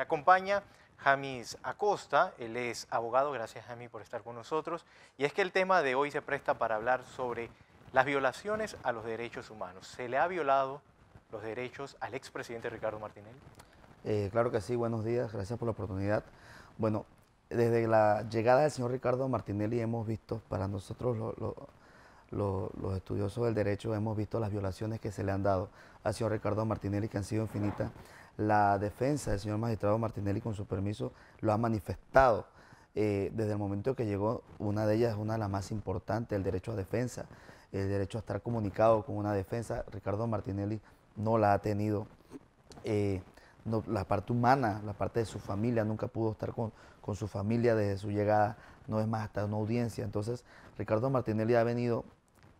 Me acompaña Jamis Acosta, él es abogado, gracias Jamis por estar con nosotros. Y es que el tema de hoy se presta para hablar sobre las violaciones a los derechos humanos. ¿Se le ha violado los derechos al expresidente Ricardo Martinelli? Claro que sí, buenos días, gracias por la oportunidad. Bueno, desde la llegada del señor Ricardo Martinelli hemos visto, para nosotros los estudiosos del derecho, hemos visto las violaciones que se le han dado al señor Ricardo Martinelli, que han sido infinitas. La defensa del señor magistrado Martinelli, con su permiso, lo ha manifestado. Desde el momento que llegó, una de ellas es una de las más importantes, el derecho a defensa, el derecho a estar comunicado con una defensa. Ricardo Martinelli no la ha tenido. La parte humana, la parte de su familia, nunca pudo estar con su familia desde su llegada, no es más hasta una audiencia. Entonces, Ricardo Martinelli ha venido,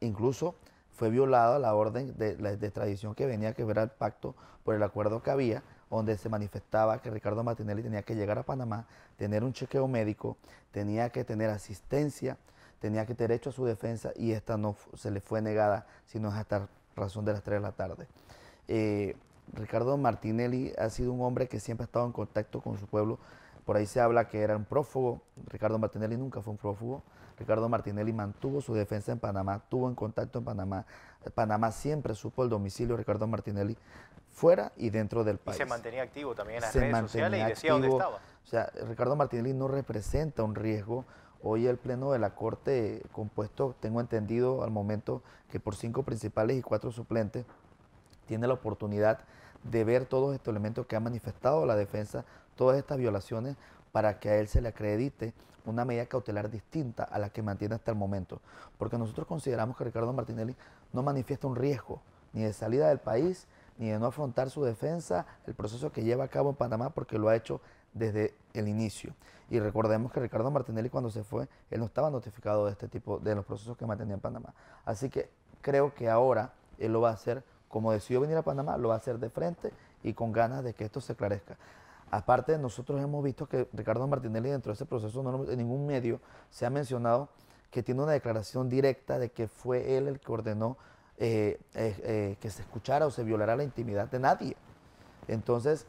incluso fue violada la orden de extradición que venía, que era el pacto por el acuerdo que había, donde se manifestaba que Ricardo Martinelli tenía que llegar a Panamá, tener un chequeo médico, tenía que tener asistencia, tenía que tener derecho a su defensa, y esta no se le fue negada, sino hasta razón de las 3 de la tarde. Ricardo Martinelli ha sido un hombre que siempre ha estado en contacto con su pueblo. Por ahí se habla que era un prófugo. Ricardo Martinelli nunca fue un prófugo. Ricardo Martinelli mantuvo su defensa en Panamá, tuvo en contacto en Panamá. Panamá siempre supo el domicilio de Ricardo Martinelli fuera y dentro del país. Y se mantenía activo también en las Se redes sociales y decía dónde estaba. O sea, Ricardo Martinelli no representa un riesgo. Hoy el Pleno de la Corte, compuesto, tengo entendido al momento, que por 5 principales y 4 suplentes, tiene la oportunidad de ver todos estos elementos que ha manifestado la defensa, todas estas violaciones, para que a él se le acredite una medida cautelar distinta a la que mantiene hasta el momento. Porque nosotros consideramos que Ricardo Martinelli no manifiesta un riesgo ni de salida del país, ni de no afrontar su defensa, el proceso que lleva a cabo en Panamá, porque lo ha hecho desde el inicio. Y recordemos que Ricardo Martinelli, cuando se fue, él no estaba notificado de este tipo, de los procesos que mantenía en Panamá. Así que creo que ahora él lo va a hacer, como decidió venir a Panamá, lo va a hacer de frente y con ganas de que esto se esclarezca. Aparte, nosotros hemos visto que Ricardo Martinelli, dentro de ese proceso, en ningún medio se ha mencionado que tiene una declaración directa de que fue él el que ordenó que se escuchara o se violara la intimidad de nadie. Entonces,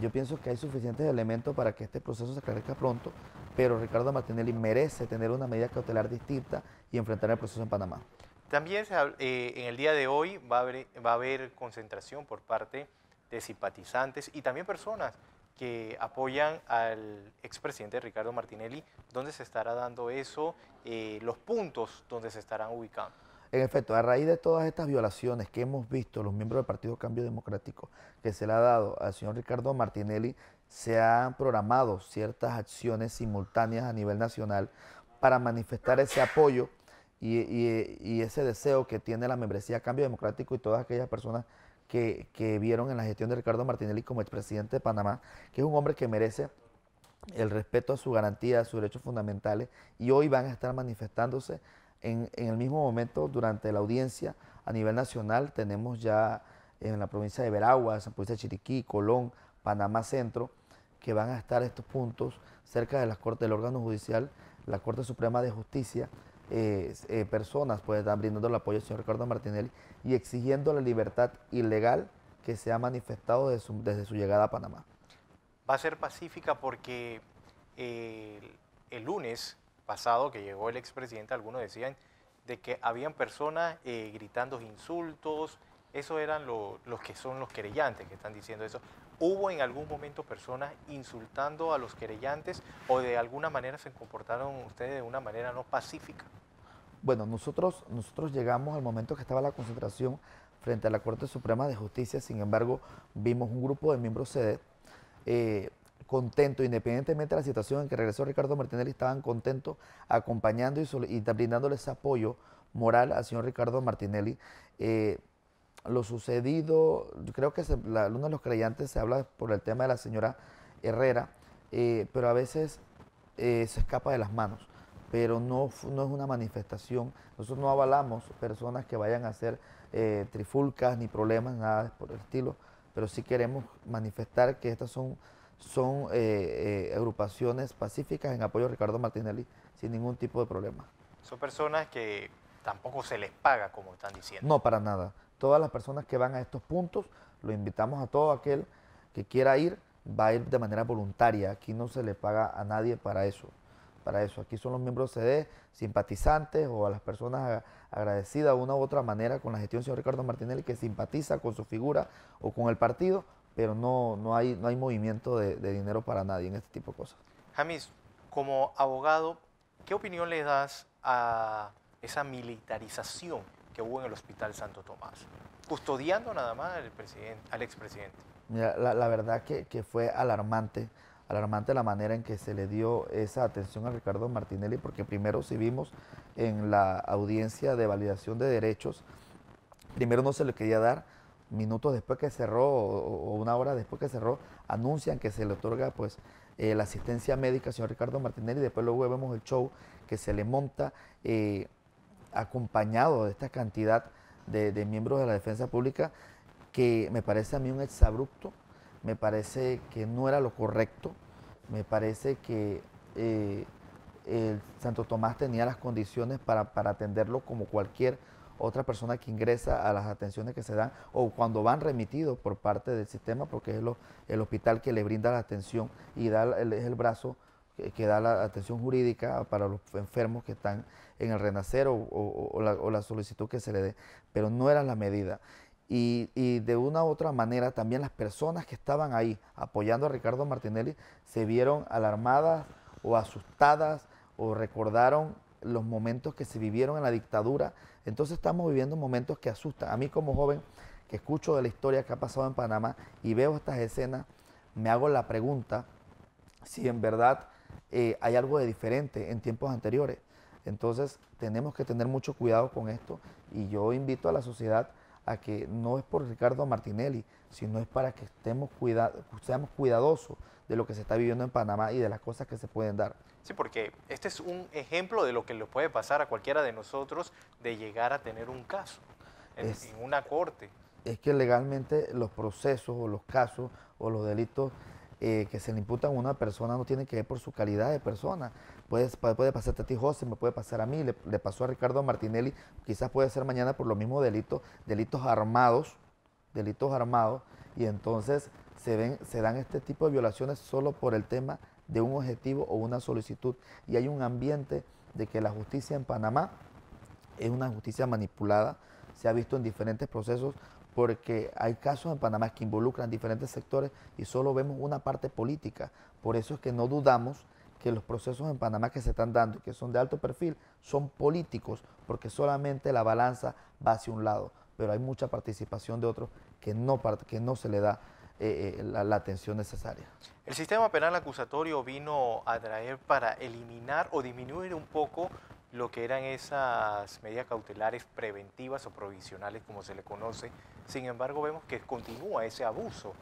yo pienso que hay suficientes elementos para que este proceso se esclarezca pronto, pero Ricardo Martinelli merece tener una medida cautelar distinta y enfrentar el proceso en Panamá. También en el día de hoy va a haber concentración por parte de simpatizantes y también personas que apoyan al expresidente Ricardo Martinelli. ¿Dónde se estará dando eso? Los puntos donde se estarán ubicando. En efecto, a raíz de todas estas violaciones que hemos visto los miembros del Partido Cambio Democrático que se le ha dado al señor Ricardo Martinelli, se han programado ciertas acciones simultáneas a nivel nacional para manifestar ese apoyo y ese deseo que tiene la membresía Cambio Democrático y todas aquellas personas que vieron en la gestión de Ricardo Martinelli como expresidente de Panamá, que es un hombre que merece el respeto a su garantía, a sus derechos fundamentales, y hoy van a estar manifestándose en el mismo momento durante la audiencia a nivel nacional. Tenemos ya en la provincia de Veraguas, en la provincia de Chiriquí, Colón, Panamá Centro, que van a estar estos puntos cerca de la Corte del órgano judicial, la Corte Suprema de Justicia. Personas pues están brindando el apoyo al señor Ricardo Martinelli y exigiendo la libertad ilegal que se ha manifestado desde su llegada a Panamá. Va a ser pacífica porque el lunes pasado que llegó el expresidente, algunos decían de que habían personas gritando insultos. Eso eran los que son los querellantes que están diciendo eso. ¿Hubo en algún momento personas insultando a los querellantes o de alguna manera se comportaron ustedes de una manera no pacífica? Bueno, nosotros llegamos al momento que estaba la concentración frente a la Corte Suprema de Justicia. Sin embargo, vimos un grupo de miembros SEDET contentos, independientemente de la situación en que regresó Ricardo Martinelli, estaban contentos acompañando y brindándole ese apoyo moral al señor Ricardo Martinelli. Lo sucedido, yo creo que uno de los creyentes se habla por el tema de la señora Herrera, pero a veces se escapa de las manos, pero no es una manifestación. Nosotros no avalamos personas que vayan a hacer trifulcas ni problemas, nada por el estilo, pero sí queremos manifestar que estas son agrupaciones pacíficas en apoyo a Ricardo Martinelli sin ningún tipo de problema. Son personas que tampoco se les paga, como están diciendo. No, para nada. Todas las personas que van a estos puntos, lo invitamos a todo aquel que quiera ir, va a ir de manera voluntaria. Aquí no se le paga a nadie para eso. Para eso, aquí son los miembros CD, simpatizantes o a las personas agradecidas de una u otra manera con la gestión del señor Ricardo Martinelli, que simpatiza con su figura o con el partido, pero no hay movimiento de dinero para nadie en este tipo de cosas. James, como abogado, ¿qué opinión le das a esa militarización que hubo en el Hospital Santo Tomás, custodiando nada más al expresidente? Mira, la verdad que fue alarmante la manera en que se le dio esa atención a Ricardo Martinelli, porque primero si vimos en la audiencia de validación de derechos, primero no se le quería dar, minutos después que cerró o una hora después que cerró, anuncian que se le otorga pues la asistencia médica al señor Ricardo Martinelli, y después luego vemos el show que se le monta acompañado de esta cantidad de miembros de la defensa pública, que me parece a mí un exabrupto, me parece que no era lo correcto, me parece que el Santo Tomás tenía las condiciones para atenderlo como cualquier otra persona que ingresa a las atenciones que se dan o cuando van remitidos por parte del sistema, porque es el hospital que le brinda la atención y es el brazo que da la atención jurídica para los enfermos que están en el renacer o la solicitud que se le dé, pero no era la medida. Y de una u otra manera también las personas que estaban ahí apoyando a Ricardo Martinelli se vieron alarmadas o asustadas o recordaron los momentos que se vivieron en la dictadura. Entonces estamos viviendo momentos que asustan. A mí como joven que escucho de la historia que ha pasado en Panamá y veo estas escenas, me hago la pregunta si en verdad hay algo de diferente en tiempos anteriores. Entonces tenemos que tener mucho cuidado con esto y yo invito a la sociedad a que no es por Ricardo Martinelli, sino es para que seamos cuidadosos de lo que se está viviendo en Panamá y de las cosas que se pueden dar. Sí, porque este es un ejemplo de lo que le puede pasar a cualquiera de nosotros de llegar a tener un caso en una corte. Es que legalmente los procesos o los casos o los delitos que se le imputan a una persona no tienen que ver por su calidad de persona. Puede pasarte a ti, José, me puede pasar a mí, le pasó a Ricardo Martinelli, quizás puede ser mañana por los mismos delitos armados, y entonces se dan este tipo de violaciones solo por el tema de un objetivo o una solicitud. Y hay un ambiente de que la justicia en Panamá es una justicia manipulada, se ha visto en diferentes procesos, porque hay casos en Panamá que involucran diferentes sectores y solo vemos una parte política. Por eso es que no dudamos que los procesos en Panamá que se están dando, que son de alto perfil, son políticos, porque solamente la balanza va hacia un lado, pero hay mucha participación de otros que no se le da la atención necesaria. El sistema penal acusatorio vino a traer para eliminar o disminuir un poco lo que eran esas medidas cautelares preventivas o provisionales, como se le conoce. Sin embargo, vemos que continúa ese abuso,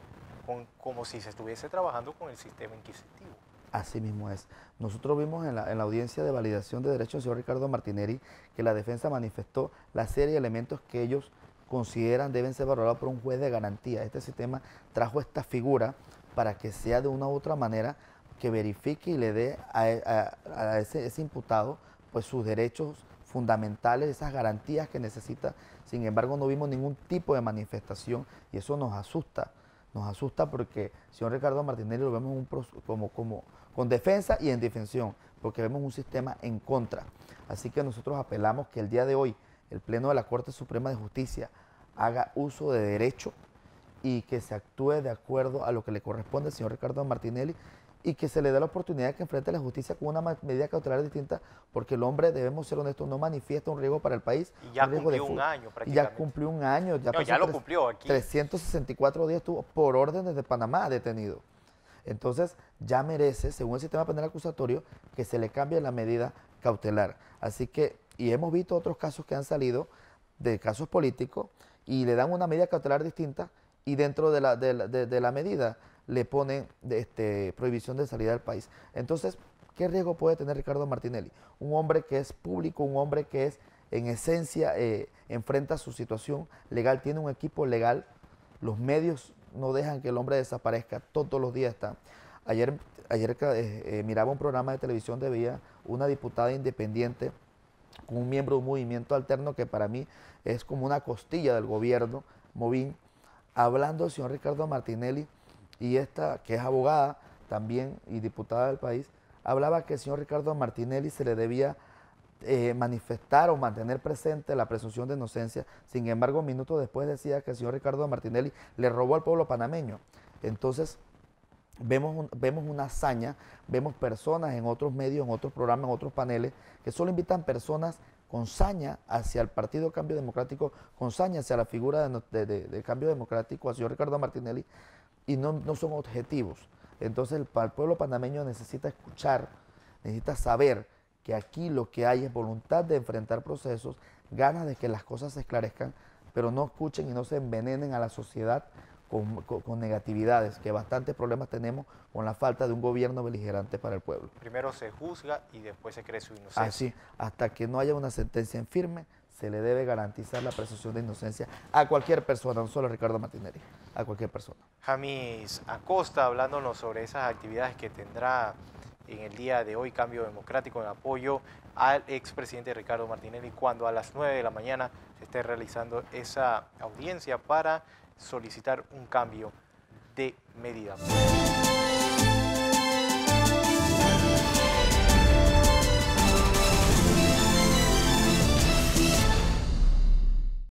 como si se estuviese trabajando con el sistema inquisitivo. Así mismo es. Nosotros vimos en la audiencia de validación de derechos del señor Ricardo Martinelli que la defensa manifestó la serie de elementos que ellos consideran deben ser valorados por un juez de garantía. Este sistema trajo esta figura para que sea de una u otra manera que verifique y le dé a ese imputado pues sus derechos fundamentales, esas garantías que necesita. Sin embargo, no vimos ningún tipo de manifestación y eso nos asusta. Nos asusta porque el señor Ricardo Martinelli lo vemos con defensa y en defensión, porque vemos un sistema en contra. Así que nosotros apelamos que el día de hoy el Pleno de la Corte Suprema de Justicia haga uso de derecho y que se actúe de acuerdo a lo que le corresponde al señor Ricardo Martinelli y que se le dé la oportunidad de que enfrente a la justicia con una medida cautelar distinta, porque el hombre, debemos ser honestos, no manifiesta un riesgo para el país. Y ya cumplió un año prácticamente. Y ya cumplió un año. Ya lo cumplió aquí. 364 días estuvo por órdenes de Panamá detenido. Entonces ya merece, según el sistema penal acusatorio, que se le cambie la medida cautelar. Así que, y hemos visto otros casos que han salido de casos políticos y le dan una medida cautelar distinta y dentro de la medida le ponen prohibición de salida del país. Entonces, ¿qué riesgo puede tener Ricardo Martinelli? Un hombre que es público, un hombre que es, en esencia, enfrenta su situación legal, tiene un equipo legal, los medios no dejan que el hombre desaparezca, todos los días están. Ayer miraba un programa de televisión de Vía, una diputada independiente con un miembro de un movimiento alterno que para mí es como una costilla del gobierno, Movín, hablando del señor Ricardo Martinelli y esta, que es abogada también y diputada del país, hablaba que al señor Ricardo Martinelli se le debía manifestar o mantener presente la presunción de inocencia. Sin embargo, minutos después decía que el señor Ricardo Martinelli le robó al pueblo panameño. Entonces, vemos una hazaña, vemos personas en otros medios, en otros programas, en otros paneles, que solo invitan personas con saña hacia el Partido Cambio Democrático, con saña hacia la figura de Cambio Democrático, al señor Ricardo Martinelli, y no son objetivos. Entonces el pueblo panameño necesita escuchar, necesita saber que aquí lo que hay es voluntad de enfrentar procesos, ganas de que las cosas se esclarezcan, pero no escuchen y no se envenenen a la sociedad con negatividades, que bastantes problemas tenemos con la falta de un gobierno beligerante para el pueblo. Primero se juzga y después se cree su inocencia. Así, hasta que no haya una sentencia en firme, se le debe garantizar la presunción de inocencia a cualquier persona, no solo a Ricardo Martinelli, a cualquier persona. Jamis Acosta, hablándonos sobre esas actividades que tendrá en el día de hoy Cambio Democrático en apoyo al expresidente Ricardo Martinelli, cuando a las 9 de la mañana se esté realizando esa audiencia para solicitar un cambio de medida.